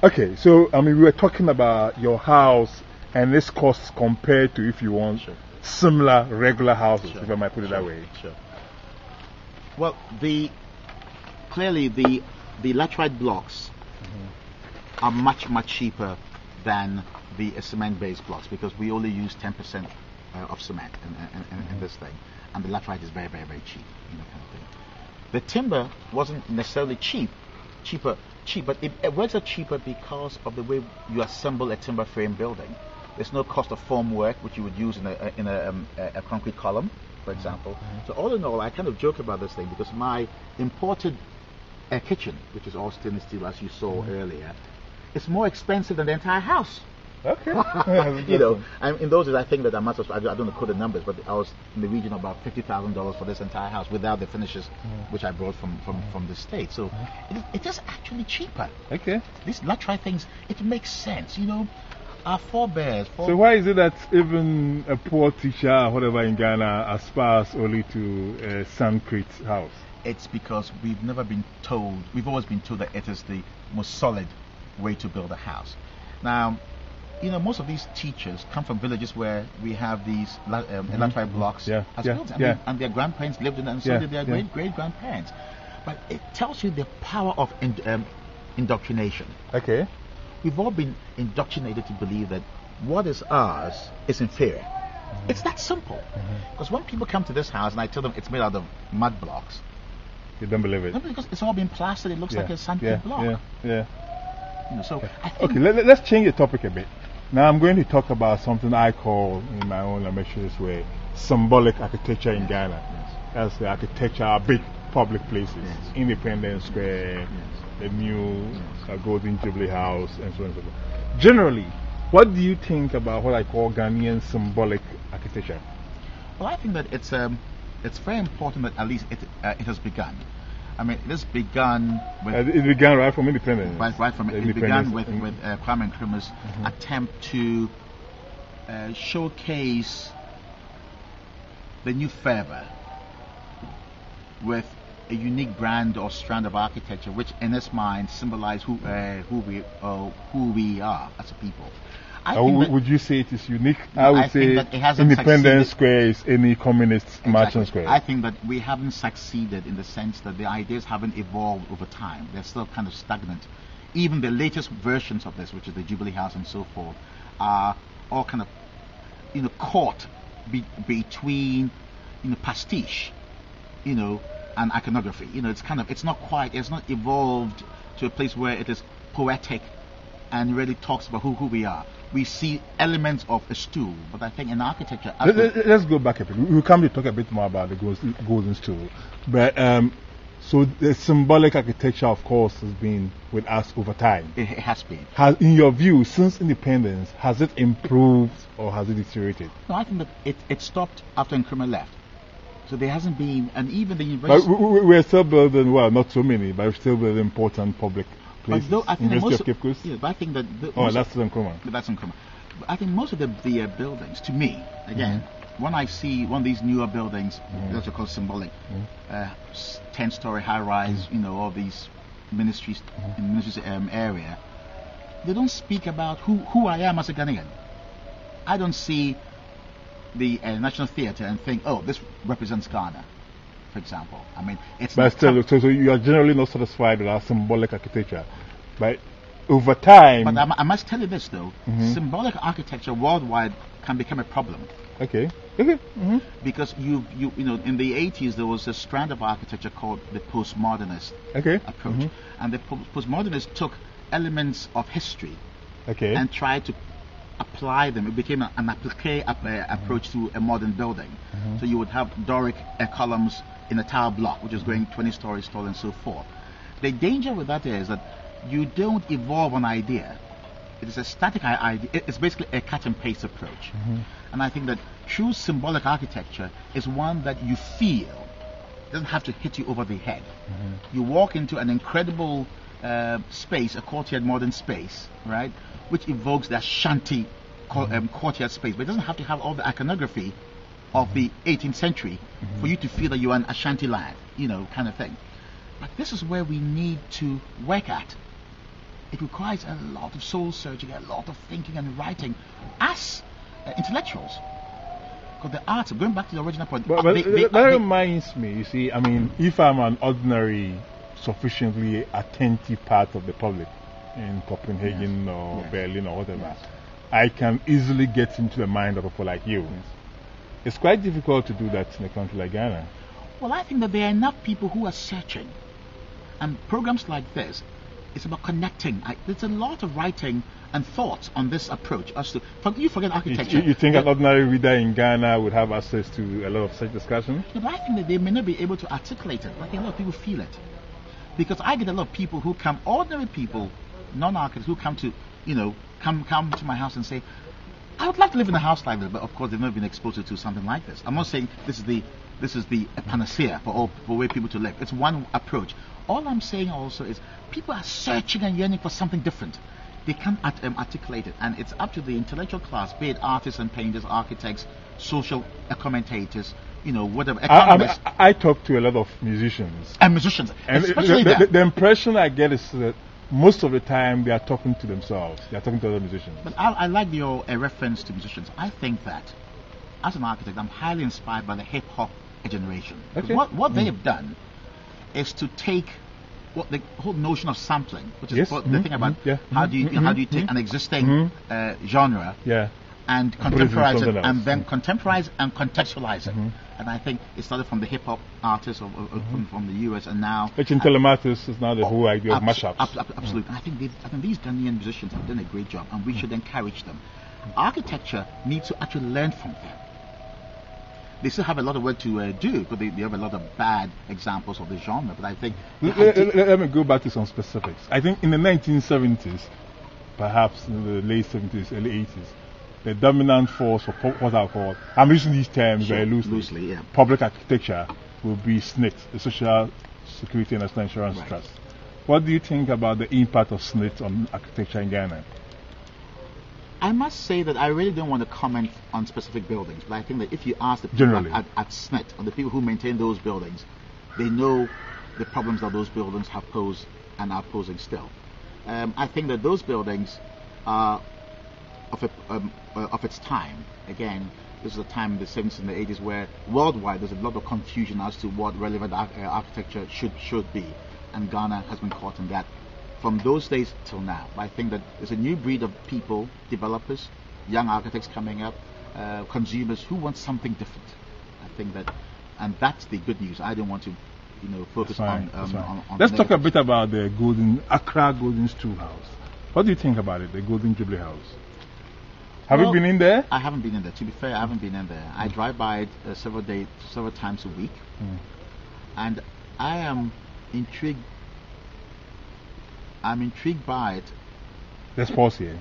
Okay, so I mean, we were talking about your house and its costs compared to if you want similar regular houses, if I might put it that way. Sure. Well, clearly the laterite blocks are much cheaper than the cement-based blocks because we only use 10% of cement in this thing, and the laterite is very cheap, kind of thing. The timber wasn't necessarily cheaper, but it was cheaper because of the way you assemble a timber frame building. There's no cost of form work, which you would use in a concrete column, for example. So all in all, I kind of joke about this thing because my imported kitchen, which is all stainless steel, as you saw earlier, is more expensive than the entire house. Okay. In those days, I think that I must have, I don't know the number, but I was in the region of about $50,000 for this entire house without the finishes, which I brought from the States. So it is actually cheaper. Okay. These laterite things, it makes sense, Our forebears. So why is it that even a poor teacher or whatever in Ghana aspires only to a sandcrete house? It's because we've always been told that it is the most solid way to build a house. Now, most of these teachers come from villages where we have these laterite blocks built, and their grandparents lived in them, and so did their great-grandparents. But it tells you the power of indoctrination. Okay. We've all been indoctrinated to believe that what is ours is inferior. It's that simple. Because when people come to this house and I tell them it's made out of mud blocks, you don't believe it. No, because it's all been plastered. It looks like a sandcrete block. So I think let's change the topic a bit. Now I'm going to talk about something I call, in my own ambitious way, symbolic architecture in Ghana. That's the architecture of big public places, Independence Square, the new Golden Jubilee House, and so on and so forth. Generally, what do you think about what I call Ghanaian symbolic architecture? Well, I think that it's very important that at least it has begun. I mean, it has begun with... it began right from independence. Right from it began with Kwame Nkrumah's attempt to showcase the new fervor with a unique brand or strand of architecture, which in his mind symbolized who we are as a people. Would you say it is unique? I would say Independence Square is any communist marching square. I think that we haven't succeeded in the sense that the ideas haven't evolved over time. They're still kind of stagnant. Even the latest versions of this, which is the Jubilee House and so forth, are all kind of caught between pastiche, and iconography. It's not evolved to a place where it is poetic and really talks about who we are. We see elements of a stool, but I think in architecture... Let's go back a bit. We'll come to talk a bit more about the golden stool. But, so the symbolic architecture, of course, has been with us over time. It has been. In your view, since independence, has it improved or has it deteriorated? No, I think that it stopped after Nkrumah left. So there hasn't been, and even the university... But we're still building, well, not so many, but we're still building important public places. I think University of Cape Coast? Yeah, but I think that... that's Nkrumah. That's Nkrumah. But I think most of the buildings, to me, again, when I see one of these newer buildings, that's called symbolic, 10-story high-rise, all these ministries in the ministries area, they don't speak about who I am as a Ghanaian. I don't see the National Theatre and think, oh, this represents Ghana, for example. I mean, it's... But still, so you are generally not satisfied with our symbolic architecture. But over time... But I must tell you this, though. Symbolic architecture worldwide can become a problem. Okay. Because in the 80s there was a strand of architecture called the postmodernist approach, and the postmodernists took elements of history and tried to apply them. It became an applique approach to a modern building. So you would have Doric columns in a tower block, which is going 20 stories tall and so forth. The danger with that is that you don't evolve an idea. It is a static idea. It's basically a cut and paste approach. And I think that true symbolic architecture is one that you feel. It doesn't have to hit you over the head. You walk into an incredible space, a courtyard modern space, right, which evokes the Ashanti courtyard space, but it doesn't have to have all the iconography of the 18th century for you to feel that you're an Ashanti land, kind of thing. But this is where we need to work at. it requires a lot of soul searching, a lot of thinking and writing as intellectuals. Because the arts, going back to the original point. But that reminds me, you see, I mean, if I'm an ordinary, sufficiently attentive part of the public in Copenhagen or Berlin or whatever, I can easily get into the mind of people like you. It's quite difficult to do that in a country like Ghana. Well, I think that there are enough people who are searching. And programs like this, it's about connecting. There's a lot of writing and thoughts on this approach. You forget architecture. You think an ordinary reader in Ghana would have access to a lot of such discussion? Yeah, but I think that they may not be able to articulate it. I think a lot of people feel it. Because I get a lot of people who come, ordinary people, non-architects, who come to, come to my house and say, I would like to live in a house like this, but of course they've never been exposed to something like this. I'm not saying this is the panacea for way people to live. It's one approach. All I'm saying also is people are searching and yearning for something different. They can't articulate it, and it's up to the intellectual class, be it artists and painters, architects, social commentators, whatever. Economists. I talk to a lot of musicians. And musicians, and especially the impression I get is that most of the time they are talking to themselves. They are talking to other musicians. But I like your reference to musicians. I think that as an architect, I'm highly inspired by the hip hop generation. Okay. What they have done is to take what the whole notion of sampling, which is the thing about how do you take an existing genre and contemporize it, and then contemporize and contextualize it. And I think it started from the hip hop artists from the US, and now which in Telematis is now the whole idea of mashups. Absolutely. I think these Ghanaian musicians have done a great job, and we should encourage them. Architecture needs to actually learn from them. They still have a lot of work to do, but they have a lot of bad examples of the genre. But I think let me go back to some specifics. I think in the 1970s, perhaps in the late 70s, early 80s, the dominant force of what I call, I'm using these terms very loosely, public architecture will be SSNIT, the Social Security and National Insurance Trust. What do you think about the impact of SSNIT on architecture in Ghana? I must say that I really don't want to comment on specific buildings, but I think that if you ask the people at SSNIT, or the people who maintain those buildings, they know the problems that those buildings have posed and are posing still. I think that those buildings are of its time. Again, this is a time in the 70s and the 80s where worldwide there's a lot of confusion as to what relevant architecture should be, and Ghana has been caught in that from those days till now. I think that there's a new breed of people, developers, young architects coming up, consumers who want something different. I think that, and that's the good news. I don't want to, focus on Let's talk a bit about the Accra Golden Stool House. What do you think about it, the Golden Jubilee House? Have you been in there? I haven't been in there. To be fair, I haven't been in there. I drive by it several times a week, and I am intrigued. I'm intrigued by it. Let's pause here.